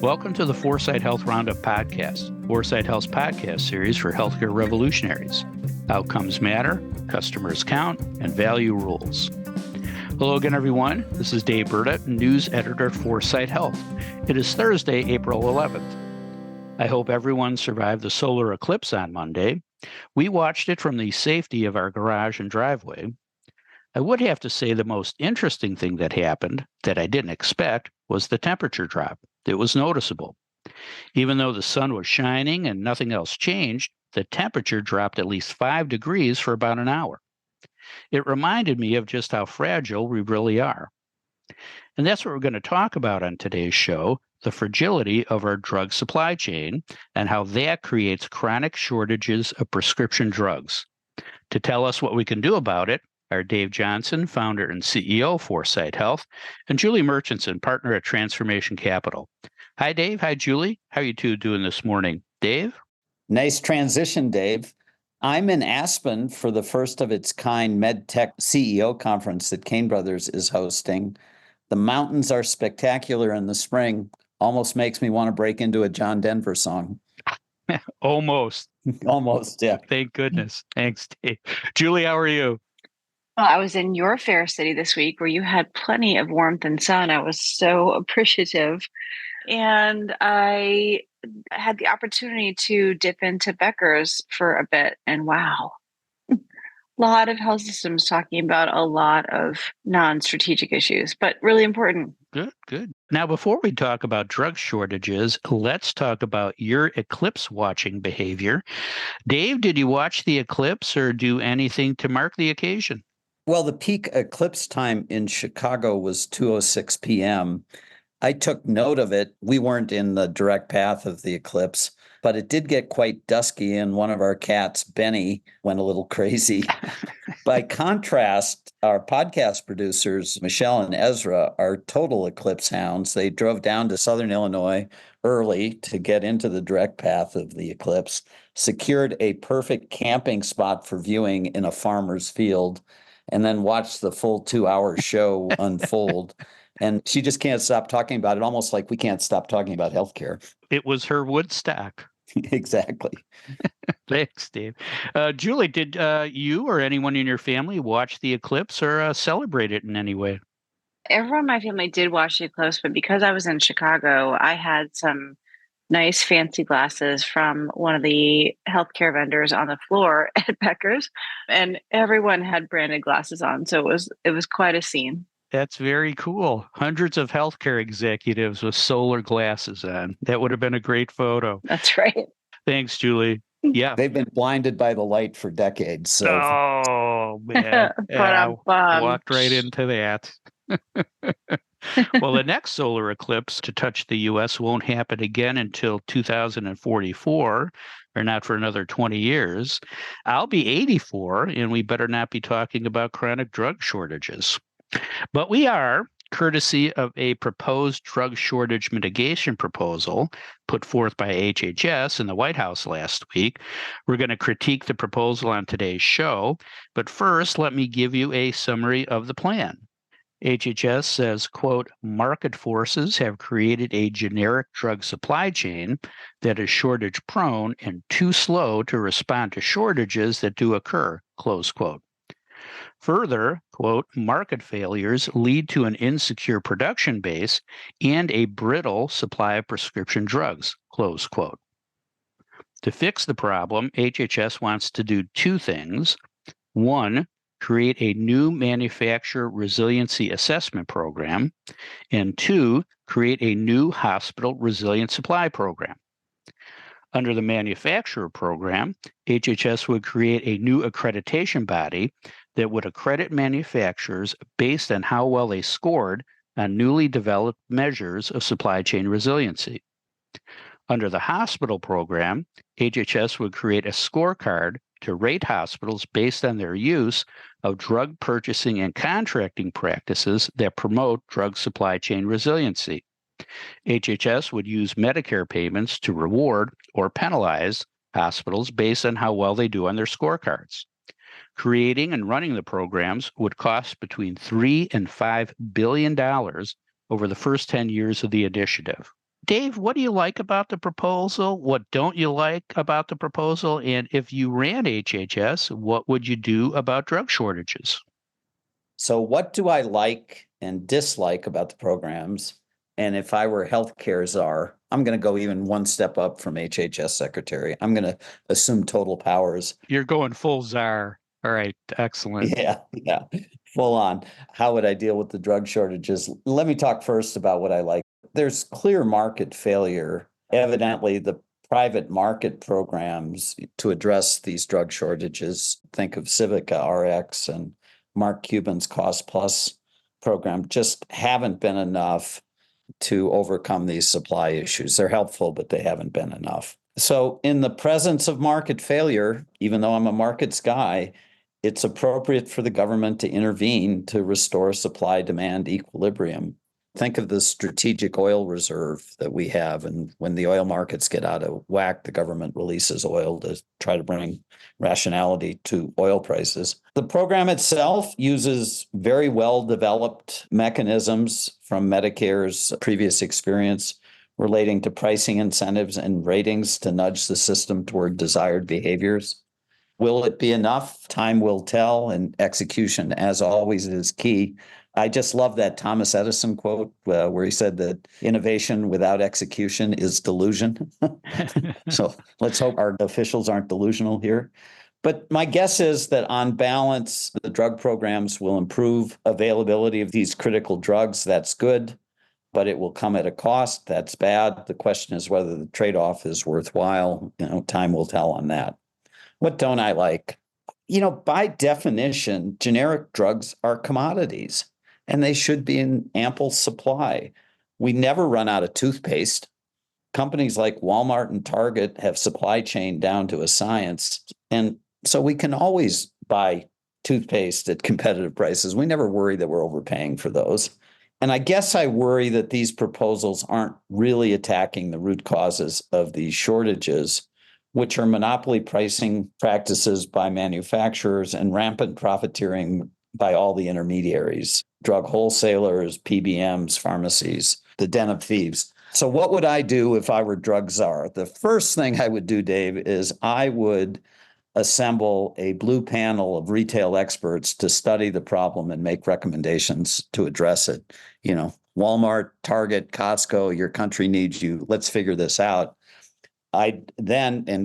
Welcome to the 4sight Health Roundup podcast, 4sight Health's podcast series for healthcare revolutionaries. Outcomes matter, customers count, and value rules. Hello again, everyone. This is Dave Burda, news editor at 4sight Health. It is Thursday, April 11th. I hope everyone survived the solar eclipse on Monday. We watched it from the safety of our garage and driveway. I would have to say the most interesting thing that happened that I didn't expect was the temperature drop. It was noticeable. Even though the sun was shining and nothing else changed, the temperature dropped at least 5 degrees for about an hour. It reminded me of just how fragile we really are. And that's what we're going to talk about on today's show, the fragility of our drug supply chain and how that creates chronic shortages of prescription drugs. To tell us what we can do about it are Dave Johnson, founder and CEO of 4sight Health, and Julie Murchinson, partner at Transformation Capital. Hi, Dave. Hi, Julie. How are you two doing this morning? Dave? Nice transition, Dave. I'm in Aspen for the first of its kind MedTech CEO conference that Cain Brothers is hosting. The mountains are spectacular in the spring. Almost makes me want to break into a John Denver song. Almost. Almost, yeah. Thank goodness. Thanks, Dave. Julie, how are you? Well, I was in your fair city this week where you had plenty of warmth and sun. I was so appreciative. And I had the opportunity to dip into Becker's for a bit. And wow, a lot of health systems talking about a lot of non-strategic issues, but really important. Good. Now, before we talk about drug shortages, let's talk about your eclipse watching behavior. Dave, did you watch the eclipse or do anything to mark the occasion? Well, the peak eclipse time in Chicago was 2:06 p.m. I took note of it. We weren't in the direct path of the eclipse, but it did get quite dusky, and one of our cats, Benny, went a little crazy. By contrast, our podcast producers, Michelle and Ezra, are total eclipse hounds. They drove down to Southern Illinois early to get into the direct path of the eclipse, secured a perfect camping spot for viewing in a farmer's field, and then watched the full 2-hour show unfold. And she just can't stop talking about it, almost like we can't stop talking about healthcare. It was her Woodstock. Exactly. Thanks, Dave. Julie, did you or anyone in your family watch the eclipse or celebrate it in any way? Everyone in my family did watch the eclipse, but because I was in Chicago, I had some nice fancy glasses from one of the healthcare vendors on the floor at Becker's, and everyone had branded glasses on. So it was quite a scene. That's very cool. Hundreds of healthcare executives with solar glasses on. That would have been a great photo. That's right. Thanks, Julie. Yeah. They've been blinded by the light for decades. So. Oh, man. Walked right into that. Well, the next solar eclipse to touch the U.S. won't happen again until 2044, or not for another 20 years. I'll be 84, and we better not be talking about chronic drug shortages. But we are, courtesy of a proposed drug shortage mitigation proposal put forth by HHS in the White House last week. We're going to critique the proposal on today's show. But first, let me give you a summary of the plan. HHS says, quote, market forces have created a generic drug supply chain that is shortage prone and too slow to respond to shortages that do occur, close quote. Further, quote, market failures lead to an insecure production base and a brittle supply of prescription drugs, close quote. To fix the problem, HHS wants to do two things. One, create a new manufacturer resiliency assessment program, and two, create a new hospital resilient supply program. Under the manufacturer program, HHS would create a new accreditation body that would accredit manufacturers based on how well they scored on newly developed measures of supply chain resiliency. Under the hospital program, HHS would create a scorecard to rate hospitals based on their use of drug purchasing and contracting practices that promote drug supply chain resiliency. HHS would use Medicare payments to reward or penalize hospitals based on how well they do on their scorecards. Creating and running the programs would cost between $3 and $5 billion over the first 10 years of the initiative. Dave, what do you like about the proposal? What don't you like about the proposal? And if you ran HHS, what would you do about drug shortages? So what do I like and dislike about the programs? And if I were healthcare czar, I'm going to go even one step up from HHS secretary. I'm going to assume total powers. You're going full czar. All right, excellent. Yeah, full on. How would I deal with the drug shortages? Let me talk first about what I like. There's clear market failure. Evidently, the private market programs to address these drug shortages, think of Civica RX and Mark Cuban's Cost Plus program, just haven't been enough to overcome these supply issues. They're helpful, but they haven't been enough. So in the presence of market failure, even though I'm a markets guy, it's appropriate for the government to intervene to restore supply-demand equilibrium. Think of the strategic oil reserve that we have, and when the oil markets get out of whack, the government releases oil to try to bring rationality to oil prices. The program itself uses very well-developed mechanisms from Medicare's previous experience relating to pricing incentives and ratings to nudge the system toward desired behaviors. Will it be enough? Time will tell, and execution, as always, is key. I just love that Thomas Edison quote where he said that innovation without execution is delusion. So let's hope our officials aren't delusional here. But my guess is that on balance, the drug programs will improve availability of these critical drugs. That's good, but it will come at a cost. That's bad. The question is whether the trade-off is worthwhile. Time will tell on that. What don't I like? By definition, generic drugs are commodities, and they should be in ample supply. We never run out of toothpaste. Companies like Walmart and Target have supply chain down to a science, and so we can always buy toothpaste at competitive prices. We never worry that we're overpaying for those. And I guess I worry that these proposals aren't really attacking the root causes of these shortages, which are monopoly pricing practices by manufacturers and rampant profiteering by all the intermediaries, drug wholesalers, PBMs, pharmacies, the den of thieves. So what would I do if I were drug czar? The first thing I would do, Dave, is I would assemble a blue panel of retail experts to study the problem and make recommendations to address it. Walmart, Target, Costco, your country needs you. Let's figure this out. And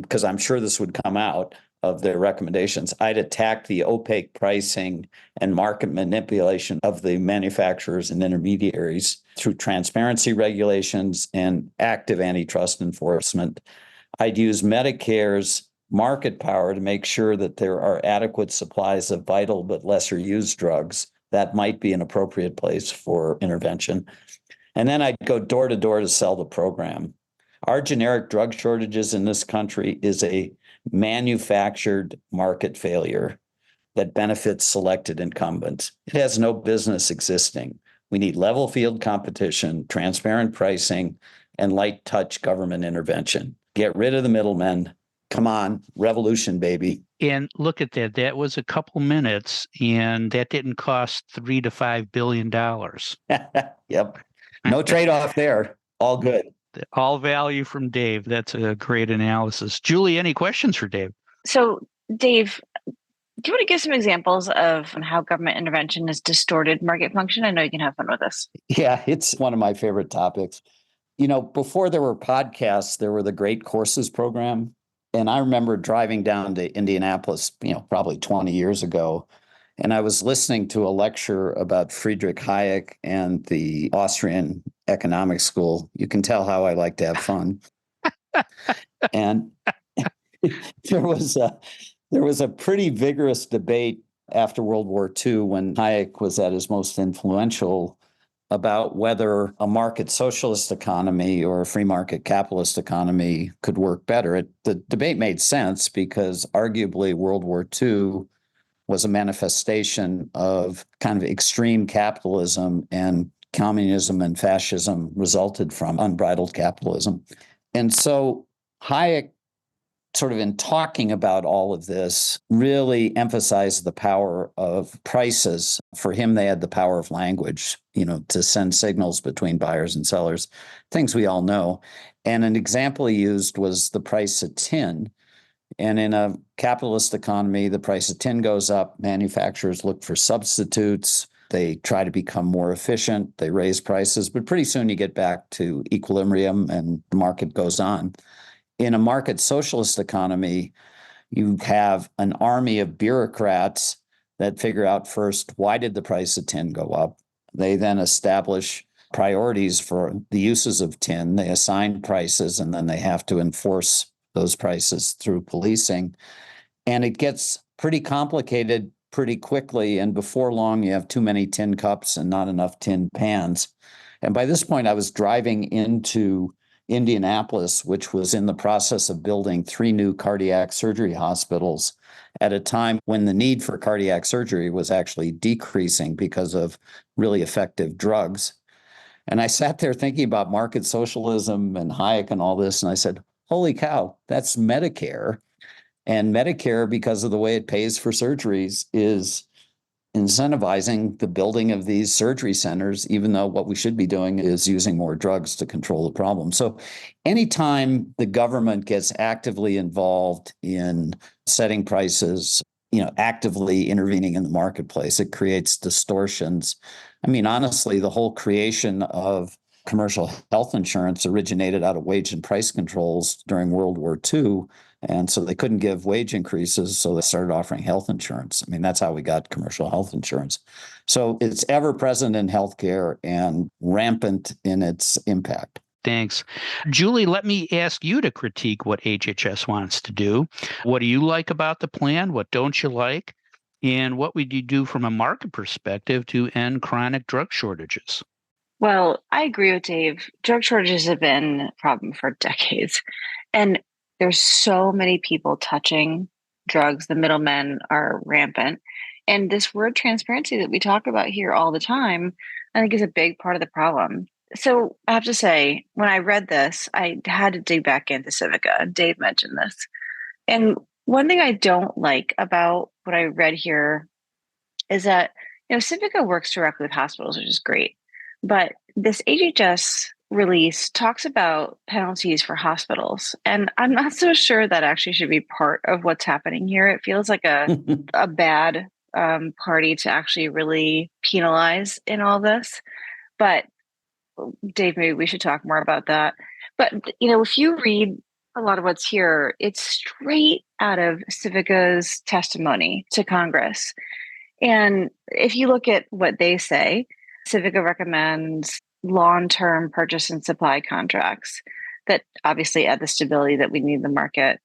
because I'm sure this would come out of their recommendations, I'd attack the opaque pricing and market manipulation of the manufacturers and intermediaries through transparency regulations and active antitrust enforcement. I'd use Medicare's market power to make sure that there are adequate supplies of vital but lesser used drugs. That might be an appropriate place for intervention. And then I'd go door to door to sell the program. Our generic drug shortages in this country is a manufactured market failure that benefits selected incumbents. It has no business existing. We need level field competition, transparent pricing, and light touch government intervention. Get rid of the middlemen. Come on, revolution, baby. And look at that. That was a couple minutes, and that didn't cost $3 to $5 billion. Yep. No trade-off there. All good. All value from Dave. That's a great analysis. Julie, any questions for Dave? So, Dave, do you want to give some examples of how government intervention has distorted market function? I know you can have fun with this. Yeah, it's one of my favorite topics. Before there were podcasts, there were the Great Courses program. And I remember driving down to Indianapolis, probably 20 years ago, and I was listening to a lecture about Friedrich Hayek and the Austrian economic school. You can tell how I like to have fun. And there was a pretty vigorous debate after World War II when Hayek was at his most influential about whether a market socialist economy or a free market capitalist economy could work better. The debate made sense because arguably World War II was a manifestation of kind of extreme capitalism, and communism and fascism resulted from unbridled capitalism. And so Hayek sort of in talking about all of this, really emphasized the power of prices. For him, they had the power of language, to send signals between buyers and sellers, things we all know. And an example he used was the price of tin. And in a capitalist economy, the price of tin goes up. Manufacturers look for substitutes. They try to become more efficient. They raise prices, but pretty soon you get back to equilibrium and the market goes on. In a market socialist economy, you have an army of bureaucrats that figure out first, why did the price of tin go up? They then establish priorities for the uses of tin. They assign prices, and then they have to enforce those prices through policing. And it gets pretty complicated pretty quickly. And before long, you have too many tin cups and not enough tin pans. And by this point, I was driving into Indianapolis, which was in the process of building 3 new cardiac surgery hospitals at a time when the need for cardiac surgery was actually decreasing because of really effective drugs. And I sat there thinking about market socialism and Hayek and all this, and I said, holy cow, that's Medicare. And Medicare, because of the way it pays for surgeries, is incentivizing the building of these surgery centers, even though what we should be doing is using more drugs to control the problem. So anytime the government gets actively involved in setting prices, actively intervening in the marketplace, it creates distortions. I mean, honestly, the whole creation of commercial health insurance originated out of wage and price controls during World War II. And so they couldn't give wage increases, so they started offering health insurance. I mean, that's how we got commercial health insurance. So it's ever present in healthcare and rampant in its impact. Thanks. Julie, let me ask you to critique what HHS wants to do. What do you like about the plan? What don't you like? And what would you do from a market perspective to end chronic drug shortages? Well, I agree with Dave. Drug shortages have been a problem for decades. And there's so many people touching drugs. The middlemen are rampant. And this word transparency that we talk about here all the time, I think is a big part of the problem. So I have to say, when I read this, I had to dig back into Civica. Dave mentioned this. And one thing I don't like about what I read here is that, Civica works directly with hospitals, which is great. But this HHS release talks about penalties for hospitals. And I'm not so sure that actually should be part of what's happening here. It feels like a bad party to actually really penalize in all this. But Dave, maybe we should talk more about that. But, if you read a lot of what's here, it's straight out of Civica's testimony to Congress. And if you look at what they say, Civica recommends long-term purchase and supply contracts that obviously add the stability that we need in the market,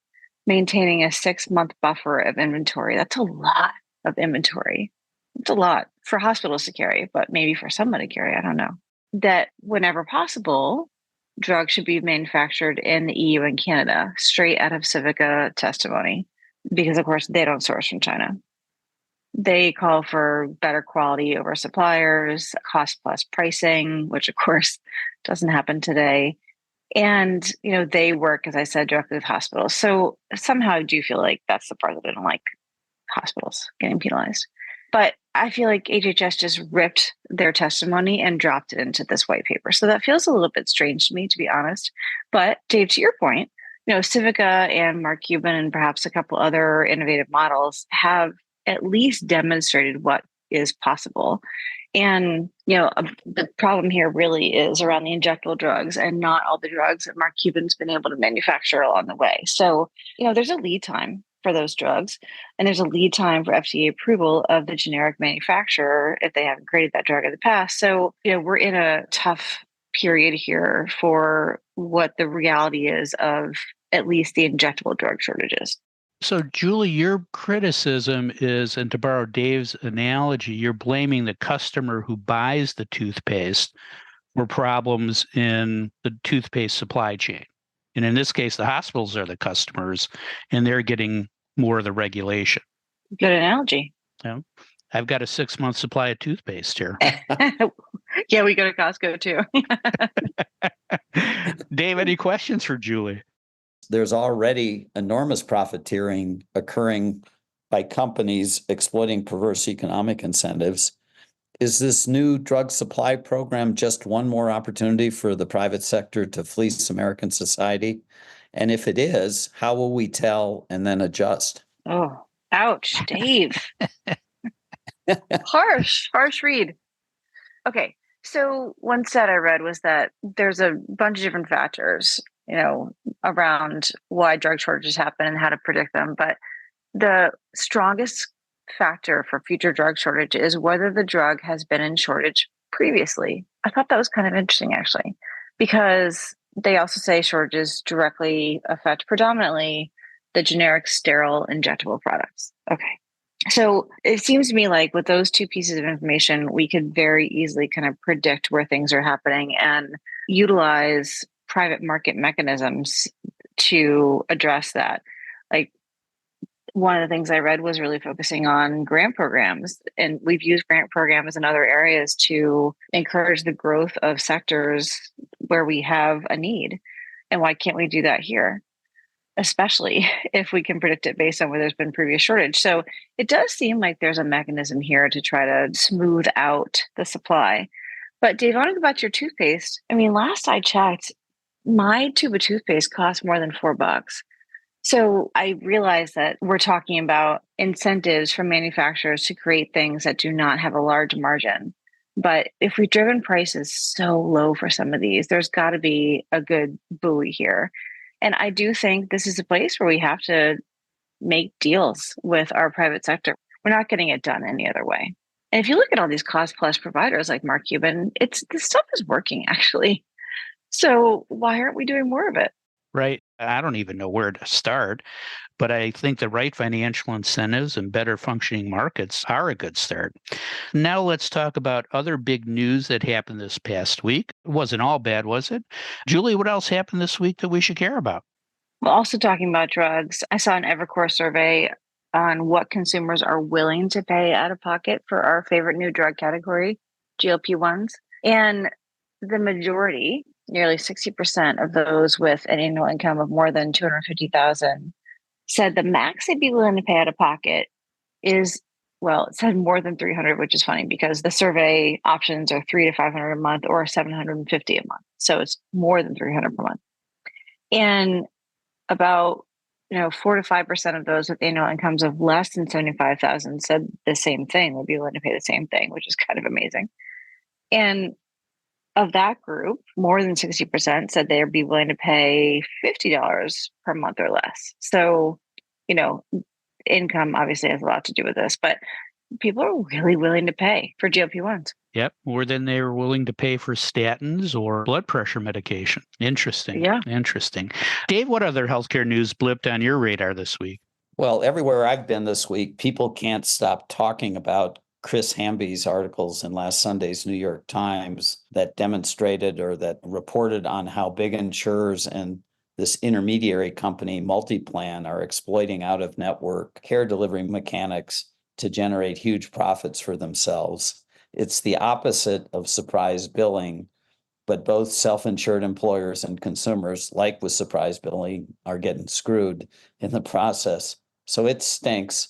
maintaining a 6-month buffer of inventory. That's a lot of inventory. It's a lot for hospitals to carry, but maybe for someone to carry, I don't know. That whenever possible, drugs should be manufactured in the EU and Canada, straight out of Civica testimony, because of course they don't source from China. They call for better quality over suppliers, cost plus pricing, which of course doesn't happen today. And, they work, as I said, directly with hospitals. So somehow I do feel like that's the part that I don't like, hospitals getting penalized. But I feel like HHS just ripped their testimony and dropped it into this white paper. So that feels a little bit strange to me, to be honest. But Dave, to your point, Civica and Mark Cuban and perhaps a couple other innovative models have at least demonstrated what is possible. And, the problem here really is around the injectable drugs and not all the drugs that Mark Cuban's been able to manufacture along the way. So, there's a lead time for those drugs, and there's a lead time for FDA approval of the generic manufacturer if they haven't created that drug in the past. So, we're in a tough period here for what the reality is of at least the injectable drug shortages. So, Julie, your criticism is, and to borrow Dave's analogy, you're blaming the customer who buys the toothpaste for problems in the toothpaste supply chain. And in this case, the hospitals are the customers, and they're getting more of the regulation. Good analogy. Yeah. I've got a 6-month supply of toothpaste here. Yeah, we go to Costco too. Dave, any questions for Julie? There's already enormous profiteering occurring by companies exploiting perverse economic incentives. Is this new drug supply program just one more opportunity for the private sector to fleece American society? And if it is, how will we tell and then adjust? Oh, ouch, Dave. Harsh read. Okay. So one stat I read was that there's a bunch of different factors, around why drug shortages happen and how to predict them. But the strongest factor for future drug shortage is whether the drug has been in shortage previously. I thought that was kind of interesting, actually, because they also say shortages directly affect predominantly the generic sterile injectable products. Okay. So it seems to me like with those two pieces of information, we could very easily kind of predict where things are happening and utilize private market mechanisms to address that. Like, one of the things I read was really focusing on grant programs, and we've used grant programs in other areas to encourage the growth of sectors where we have a need. And why can't we do that here? Especially if we can predict it based on where there's been previous shortage. So it does seem like there's a mechanism here to try to smooth out the supply. But Dave, I want to go back to your toothpaste. I mean, last I checked, my tube of toothpaste costs more than $4. So I realize that we're talking about incentives from manufacturers to create things that do not have a large margin. But if we've driven prices so low for some of these, there's got to be a good buoy here. And I do think this is a place where we have to make deals with our private sector. We're not getting it done any other way. And if you look at all these cost plus providers like Mark Cuban, this stuff is working, actually. So why aren't we doing more of it? Right. I don't even know where to start, but I think the right financial incentives and better functioning markets are a good start. Now let's talk about other big news that happened this past week. It wasn't all bad, was it? Julie, what else happened this week that we should care about? Well, also talking about drugs, I saw an Evercore survey on what consumers are willing to pay out of pocket for our favorite new drug category, GLP-1s. And the majority, nearly 60% of those with an annual income of more than $250,000 said the max they'd be willing to pay out of pocket is, well, it said more than $300, which is funny because the survey options are $300 to $500 a month or $750 a month. So it's more than $300 per month. And about 4 to 5% of those with annual incomes of less than $75,000 said the same thing. They'd be willing to pay the same thing, which is kind of amazing. And of that group, more than 60% said they'd be willing to pay $50 per month or less. So, income obviously has a lot to do with this, but people are really willing to pay for GLP-1s. Yep, more than they were willing to pay for statins or blood pressure medication. Interesting. Yeah. Interesting. Dave, what other healthcare news blipped on your radar this week? Well, everywhere I've been this week, people can't stop talking about Chris Hamby's articles in last Sunday's New York Times that demonstrated or that reported on how big insurers and this intermediary company, Multiplan, are exploiting out-of-network care delivery mechanics to generate huge profits for themselves. It's the opposite of surprise billing, but both self-insured employers and consumers, like with surprise billing, are getting screwed in the process. So it stinks.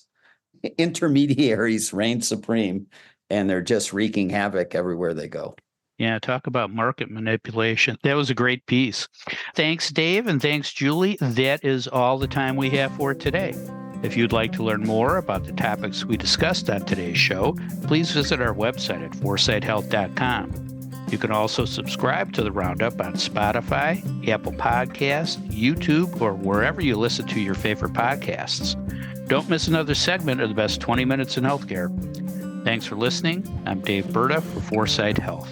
Intermediaries reign supreme, and they're just wreaking havoc everywhere they go. Yeah, talk about market manipulation. That was a great piece. Thanks, Dave, and thanks, Julie. That is all the time we have for today. If you'd like to learn more about the topics we discussed on today's show, please visit our website at 4sighthealth.com. You can also subscribe to the Roundup on Spotify, Apple Podcasts, YouTube, or wherever you listen to your favorite podcasts. Don't miss another segment of the best 20 minutes in healthcare. Thanks for listening. I'm Dave Burda for 4sight Health.